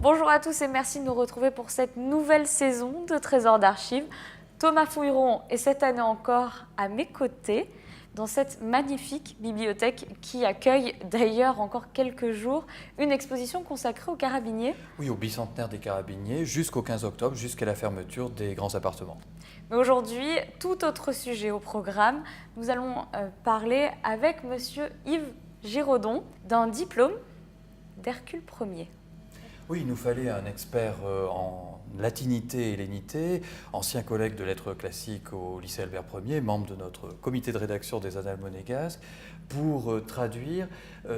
Bonjour à tous et merci de nous retrouver pour cette nouvelle saison de Trésors d'Archives. Thomas Fouilleron est cette année encore à mes côtés dans cette magnifique bibliothèque qui accueille d'ailleurs encore quelques jours une exposition consacrée aux carabiniers. Oui, au bicentenaire des carabiniers, jusqu'au 15 octobre, jusqu'à la fermeture des grands appartements. Mais aujourd'hui, tout autre sujet au programme. Nous allons parler avec monsieur Yves Giraudon d'un diplôme d'Hercule Ier. Oui, il nous fallait un expert en latinité et hellénité, ancien collègue de lettres classiques au lycée Albert Ier, membre de notre comité de rédaction des Annales monégasques, pour traduire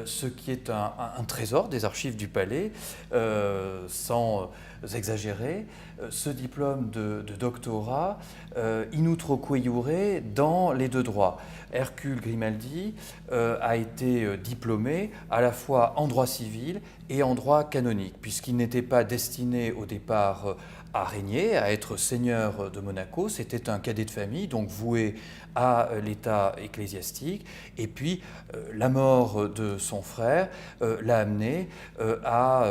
ce qui est un trésor des archives du palais, sans exagérer, ce diplôme de doctorat in utroque iure dans les deux droits. Hercule Grimaldi a été diplômé à la fois en droit civil et en droit canonique, puisqu'il n'était pas destiné au départ à régner, à être seigneur de Monaco. C'était un cadet de famille, donc voué à l'état ecclésiastique. Et puis, la mort de son frère l'a amené à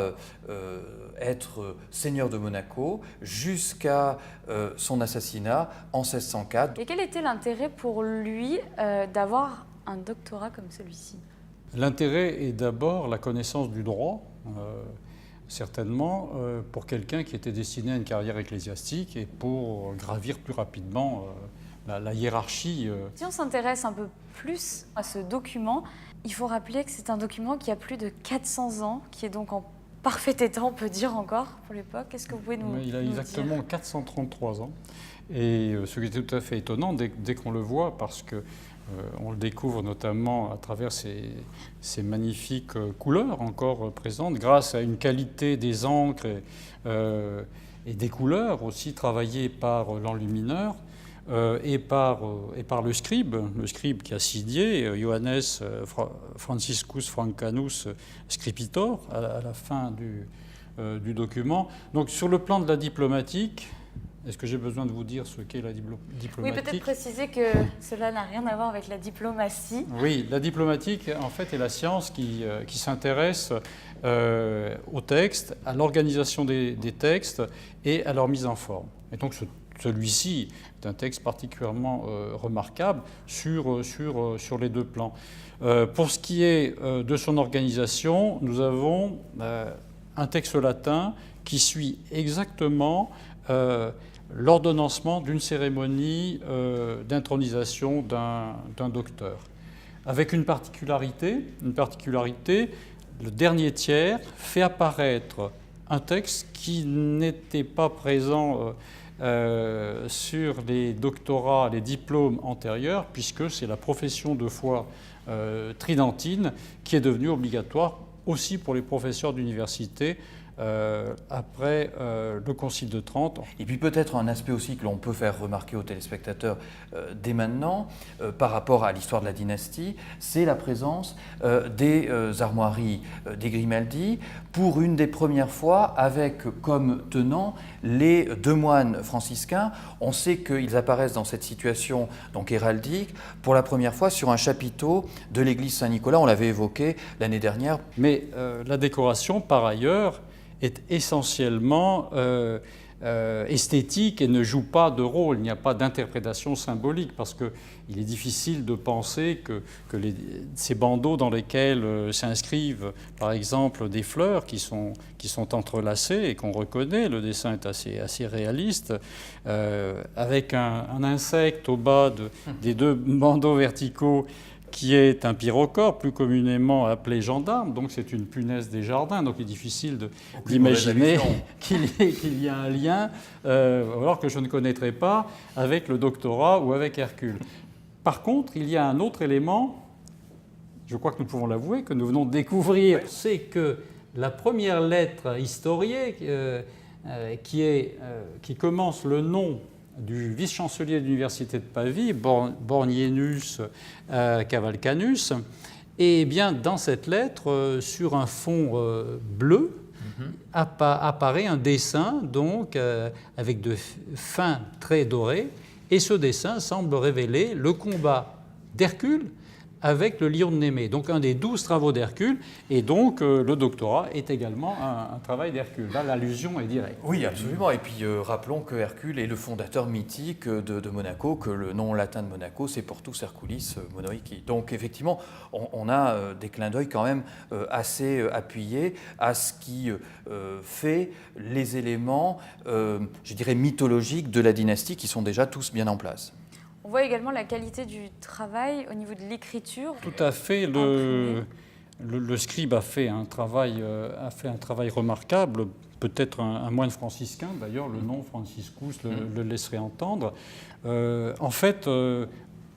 être seigneur de Monaco jusqu'à son assassinat en 1604. Et quel était l'intérêt pour lui d'avoir un doctorat comme celui-ci ? L'intérêt est d'abord la connaissance du droit, certainement, pour quelqu'un qui était destiné à une carrière ecclésiastique et pour gravir plus rapidement la hiérarchie. Si on s'intéresse un peu plus à ce document, il faut rappeler que c'est un document qui a plus de 400 ans, qui est donc en parfait état, on peut dire encore, pour l'époque. Est-ce que vous pouvez nous dire ? Il a exactement 433 ans. Et ce qui est tout à fait étonnant dès qu'on le voit, parce que on le découvre notamment à travers ces magnifiques couleurs encore présentes, grâce à une qualité des encres et des couleurs aussi travaillées par l'enlumineur et par le scribe qui a signé, Johannes Franciscus Francanus Scripitor, à la fin du document. Donc sur le plan de la diplomatique, est-ce que j'ai besoin de vous dire ce qu'est la diplomatique ? Oui, peut-être préciser que cela n'a rien à voir avec la diplomatie. Oui, la diplomatique, en fait, est la science qui s'intéresse au texte, à l'organisation des textes et à leur mise en forme. Et donc, celui-ci est un texte particulièrement remarquable sur les deux plans. Pour ce qui est de son organisation, nous avons un texte latin qui suit exactement l'ordonnancement d'une cérémonie d'intronisation d'un docteur. Avec une particularité, le dernier tiers fait apparaître un texte qui n'était pas présent sur les doctorats, les diplômes antérieurs, puisque c'est la profession de foi tridentine qui est devenue obligatoire aussi pour les professeurs d'université après le Concile de Trente. Et puis peut-être un aspect aussi que l'on peut faire remarquer aux téléspectateurs dès maintenant par rapport à l'histoire de la dynastie, c'est la présence des armoiries des Grimaldi pour une des premières fois avec comme tenants les deux moines franciscains. On sait qu'ils apparaissent dans cette situation donc héraldique pour la première fois sur un chapiteau de l'église Saint-Nicolas. On l'avait évoqué l'année dernière. Mais la décoration, par ailleurs, est essentiellement esthétique et ne joue pas de rôle. Il n'y a pas d'interprétation symbolique parce qu'il est difficile de penser que ces bandeaux dans lesquels s'inscrivent par exemple des fleurs qui sont entrelacées et qu'on reconnaît, le dessin est assez réaliste, avec un insecte au bas des deux bandeaux verticaux qui est un pyrocore, plus communément appelé gendarme, donc c'est une punaise des jardins, donc il est difficile d'imaginer qu'il y a un lien, alors que je ne connaîtrais pas, avec le doctorat ou avec Hercule. Par contre, il y a un autre élément, je crois que nous pouvons l'avouer, que nous venons de découvrir, c'est que la première lettre historiée qui commence le nom du vice-chancelier de l'université de Pavie, Bornienus Cavalcanus, et bien dans cette lettre, sur un fond bleu, apparaît un dessin donc avec de fins traits dorés, et ce dessin semble révéler le combat d'Hercule avec le lion de Némée, donc un des 12 travaux d'Hercule, et donc le doctorat est également un travail d'Hercule. Là, l'allusion est directe. Oui, absolument. Et puis rappelons que Hercule est le fondateur mythique de Monaco, que le nom latin de Monaco, c'est Portus Herculis Monoici. Donc effectivement, on a des clins d'œil quand même assez appuyés à ce qui fait les éléments, je dirais, mythologiques de la dynastie qui sont déjà tous bien en place. On voit également la qualité du travail au niveau de l'écriture. Tout à fait. Le scribe a fait un travail remarquable, peut-être un moine franciscain, d'ailleurs le nom Franciscus le laisserait entendre. En fait, le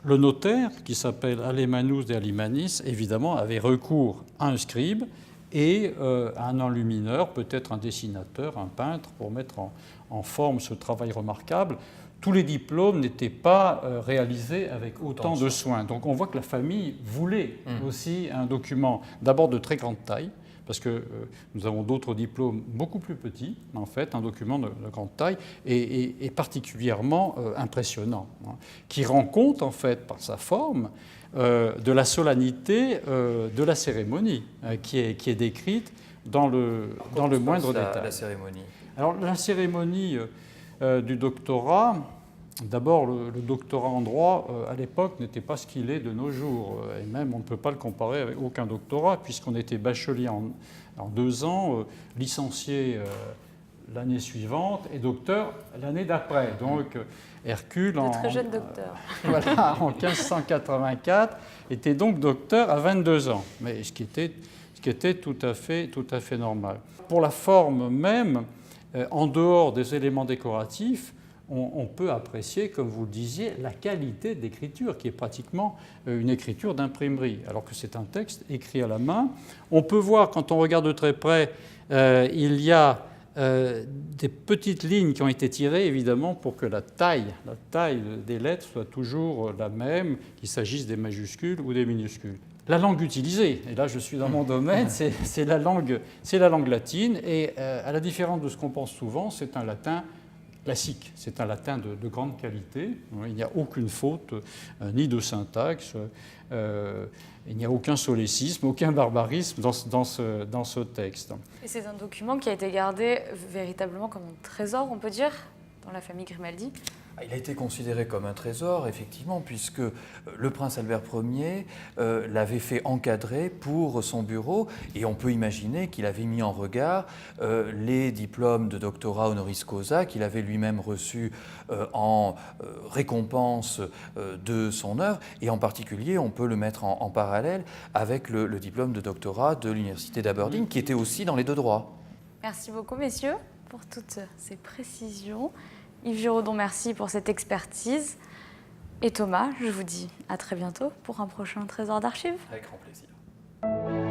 notaire, qui s'appelle Alemanus de Alimanis, évidemment, avait recours à un scribe et à un enlumineur, peut-être un dessinateur, un peintre, pour mettre en forme ce travail remarquable. Tous les diplômes n'étaient pas réalisés avec autant de soin. Donc on voit que la famille voulait aussi un document d'abord de très grande taille, parce que nous avons d'autres diplômes beaucoup plus petits, en fait, un document de grande taille, et particulièrement impressionnant, hein, qui rend compte, en fait, par sa forme, de la solennité de la cérémonie, qui est décrite dans le moindre détail. La cérémonie. Alors la cérémonie du doctorat, d'abord le doctorat en droit à l'époque n'était pas ce qu'il est de nos jours, et même on ne peut pas le comparer avec aucun doctorat puisqu'on était bachelier en 2 ans, licencié l'année suivante et docteur l'année d'après. Donc Hercule, très jeune docteur. Voilà, en 1584, était donc docteur à 22 ans, mais ce qui était tout à fait normal. Pour la forme même, en dehors des éléments décoratifs, on peut apprécier, comme vous le disiez, la qualité d'écriture, qui est pratiquement une écriture d'imprimerie, alors que c'est un texte écrit à la main. On peut voir, quand on regarde de très près, il y a des petites lignes qui ont été tirées, évidemment, pour que la taille des lettres soit toujours la même, qu'il s'agisse des majuscules ou des minuscules. La langue utilisée, et là je suis dans mon domaine, c'est la langue latine, et à la différence de ce qu'on pense souvent, c'est un latin classique, c'est un latin de grande qualité, il n'y a aucune faute, ni de syntaxe, il n'y a aucun solécisme, aucun barbarisme dans ce texte. Et c'est un document qui a été gardé véritablement comme un trésor, on peut dire, dans la famille Grimaldi. Il a été considéré comme un trésor, effectivement, puisque le prince Albert Ier l'avait fait encadrer pour son bureau, et on peut imaginer qu'il avait mis en regard les diplômes de doctorat honoris causa qu'il avait lui-même reçus en récompense de son œuvre, et en particulier, on peut le mettre en parallèle avec le diplôme de doctorat de l'université d'Aberdeen, qui était aussi dans les 2 droits. Merci beaucoup, messieurs, pour toutes ces précisions. Yves Giraudon, merci pour cette expertise. Et Thomas, je vous dis à très bientôt pour un prochain Trésor d'archives. Avec grand plaisir.